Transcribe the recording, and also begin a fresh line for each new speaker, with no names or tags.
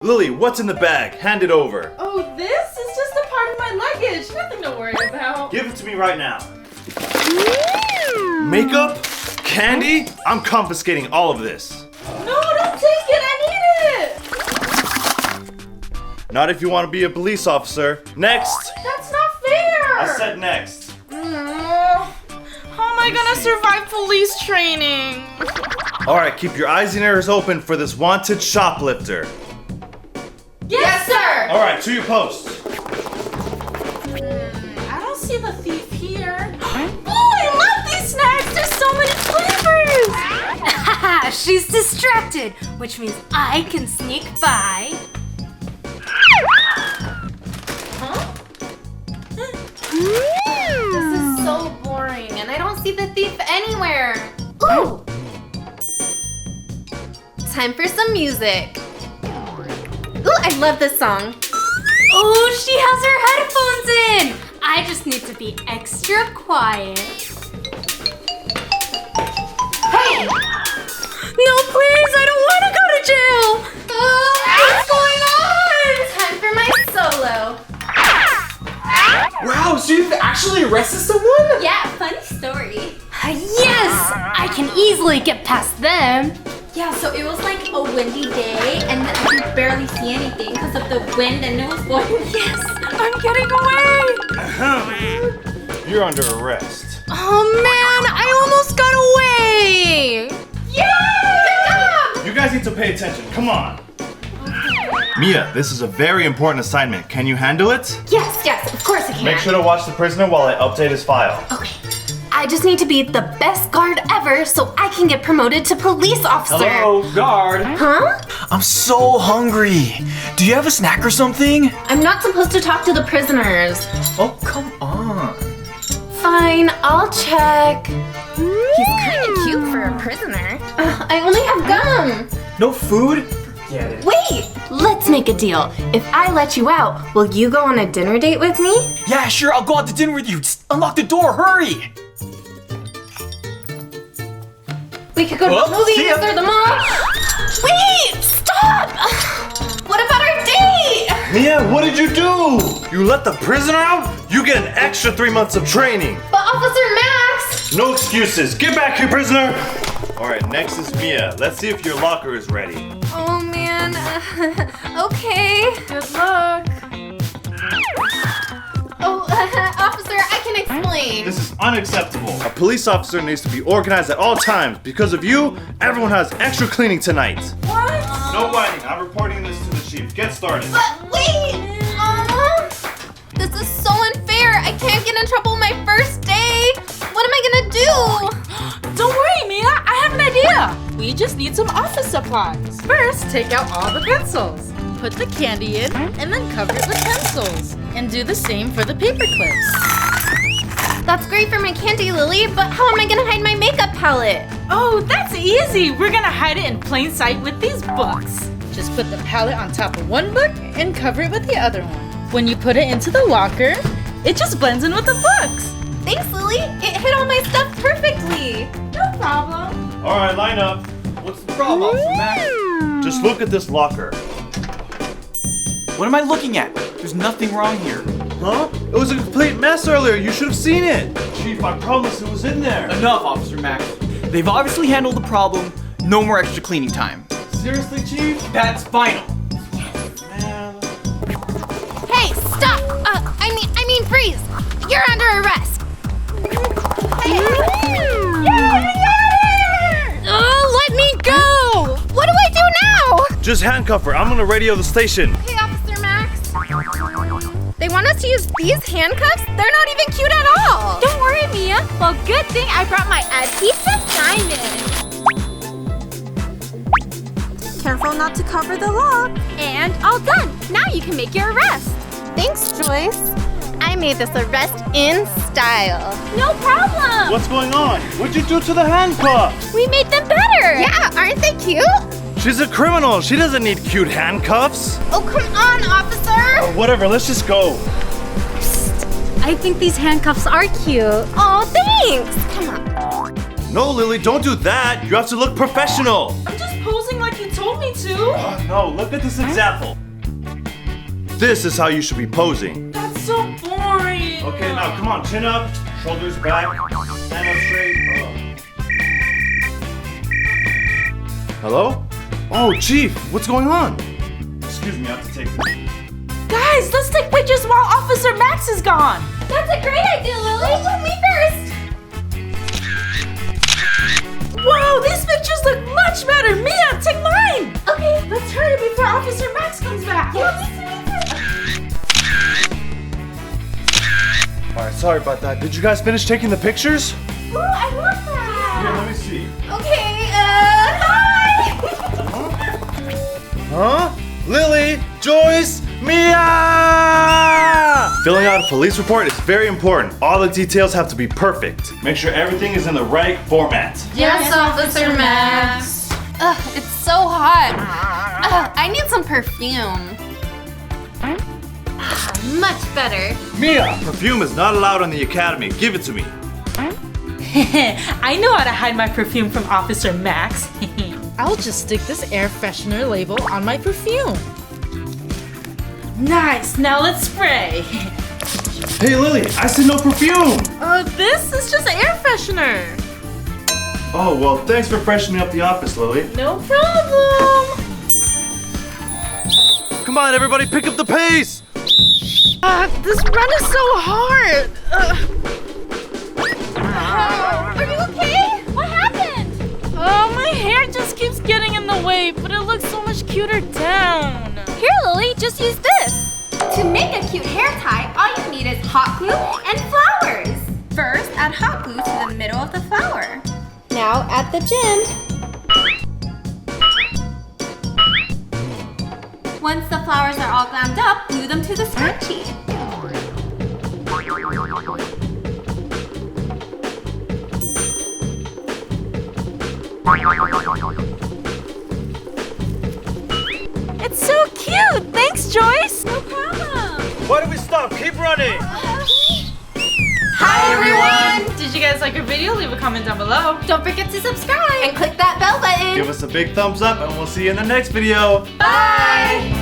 Lily, what's in the bag? Hand it over.
Oh, this is just a part of my luggage. Nothing to worry about.
Give it to me right now. Makeup? Candy? I'm confiscating all of this.
No, don't take it. I need it.
Not if you want to be a police officer. Next.
That's not fair.
I said next.
How am I gonna survive police training?
Alright, keep your eyes and ears open for this wanted shoplifter.
Yes, sir.
Alright, to your post.
I don't see the thief here. Oh, I love these snacks. There's so many flavors.
Haha, she's distracted, which means I can sneak by.
Huh? This is so boring, and I don't see the thief anywhere.
Ooh! Time for some music. Ooh, I love this song. Oh, she has her headphones in. I just need to be extra quiet. Hey! No, please, I don't want to go to jail. What's going on? Time for my solo.
Wow, so you've actually arrested someone?
Yeah, funny story. Yes! I can easily get past them. Yeah, so it was like a windy day and I could barely see anything because of the wind and it was blowing. Yes, I'm getting away.
You're under arrest.
Oh man, I almost got away. Yay! Good job!
You guys need to pay attention. Come on. Mia, this is a very important assignment. Can you handle it?
Yes, of course I can.
Make sure to watch the prisoner while I update his file.
Okay. I just need to be the best guard ever so I can get promoted to police officer.
Hello, guard.
Huh?
I'm so hungry. Do you have a snack or something?
I'm not supposed to talk to the prisoners.
Oh, come on.
Fine, I'll check. He's kind of cute for a prisoner. I only have gum.
No food? Forget it.
Wait, let's make a deal. If I let you out, will you go on a dinner date with me?
Yeah, sure, I'll go out to dinner with you. Just unlock the door, hurry.
We could go to the
See
movies
ya.
or the mall. Wait, stop! What about our date?
Mia, what did you do? You let the prisoner out? You get an extra 3 months of training.
But Officer Max!
No excuses. Get back here, prisoner. All right, next is Mia. Let's see if your locker is ready.
Oh man, okay.
Good luck.
Oh, officer, I can explain.
This is unacceptable. A police officer needs to be organized at all times. Because of you, everyone has extra cleaning tonight.
What?
No whining. I'm reporting this to the chief. Get started.
But wait! This is so unfair. I can't get in trouble my first day. What am I gonna do?
Don't worry, Mia. I have an idea. We just need some office supplies. First, take out all the pencils. Put the candy in, and then cover it with pencils. And do the same for the paper clips.
That's great for my candy, Lily, but how am I gonna hide my makeup palette?
Oh, that's easy. We're gonna hide it in plain sight with these books. Just put the palette on top of one book and cover it with the other one. When you put it into the locker, it just blends in with the books.
Thanks, Lily. It hid all my stuff perfectly.
No problem.
All right, line up.
What's the problem, Officer Max?
Just look at this locker.
What am I looking at? There's nothing wrong here.
Huh? It was a complete mess earlier. You should have seen it. Chief, I promise it was in there.
Enough, Officer Max. They've obviously handled the problem. No more extra cleaning time.
Seriously, Chief?
That's final.
Man.
Hey, stop! I mean freeze! You're under arrest! Oh, let me go! What do I do now?
Just handcuff her. I'm gonna radio the station.
Hey, Officer Max. They want us to use these handcuffs? They're not even cute at all! Don't worry, Mia. Well, good thing I brought my adhesive diamond.
Careful not to cover the lock.
And all done. Now you can make your arrest. Thanks, Joyce. I made this arrest in style. No problem.
What's going on? What'd you do to the handcuffs?
We made them better. Yeah, aren't they cute?
She's a criminal. She doesn't need cute handcuffs.
Oh, come on, officer.
Whatever, let's just go.
I think these handcuffs are cute. Oh, thanks. Come on.
No, Lily, don't do that. You have to look professional.
I'm just posing like you told me to.
No, look at this example. This is how you should be posing.
That's so boring.
Okay, now come on, chin up, shoulders back, stand up straight. Hello? Oh, Chief, what's going on? Excuse me, I have to take this.
Guys, let's take pictures while Officer Max is gone.
That's a great idea, Lily. Oh, me first.
Whoa, these pictures look much better. Mia, take mine.
Okay.
Let's hurry before Officer Max comes back.
Alright, sorry about that. Did you guys finish taking the pictures?
Ooh, I love that.
Yeah, let me see.
Okay, hi.
Huh? Lily, Joyce, Mia! Filling out a police report is very important. All the details have to be perfect. Make sure everything is in the right format.
Yes, Officer Max. Ugh, it's so hot. I need some perfume. Much better.
Mia! Perfume is not allowed on the academy. Give it to me.
I know how to hide my perfume from Officer Max. I'll just stick this air freshener label on my perfume. Nice, now let's spray.
Hey Lily, I said no perfume!
This is just air freshener.
Oh, well, thanks for freshening up the office, Lily.
No problem.
Come on, everybody, pick up the pace!
This run is so hard.
Are you okay? What happened?
Oh, my hair just keeps getting in the way, but it looks so much cuter down.
Here, Lily, just use this. To make a cute hair tie, all you need is hot glue and flowers. First, add hot glue to the middle of the flower. Now add the gem. Once the flowers are all glammed up, glue them to the scrunchie.
It's so cute. Thanks, Joyce.
No problem.
Why do we stop? Keep running!
Hi, everyone. Did you guys like our video? Leave a comment down below.
Don't forget to subscribe and click that bell button.
Give us a big thumbs up and we'll see you in the next video.
Bye.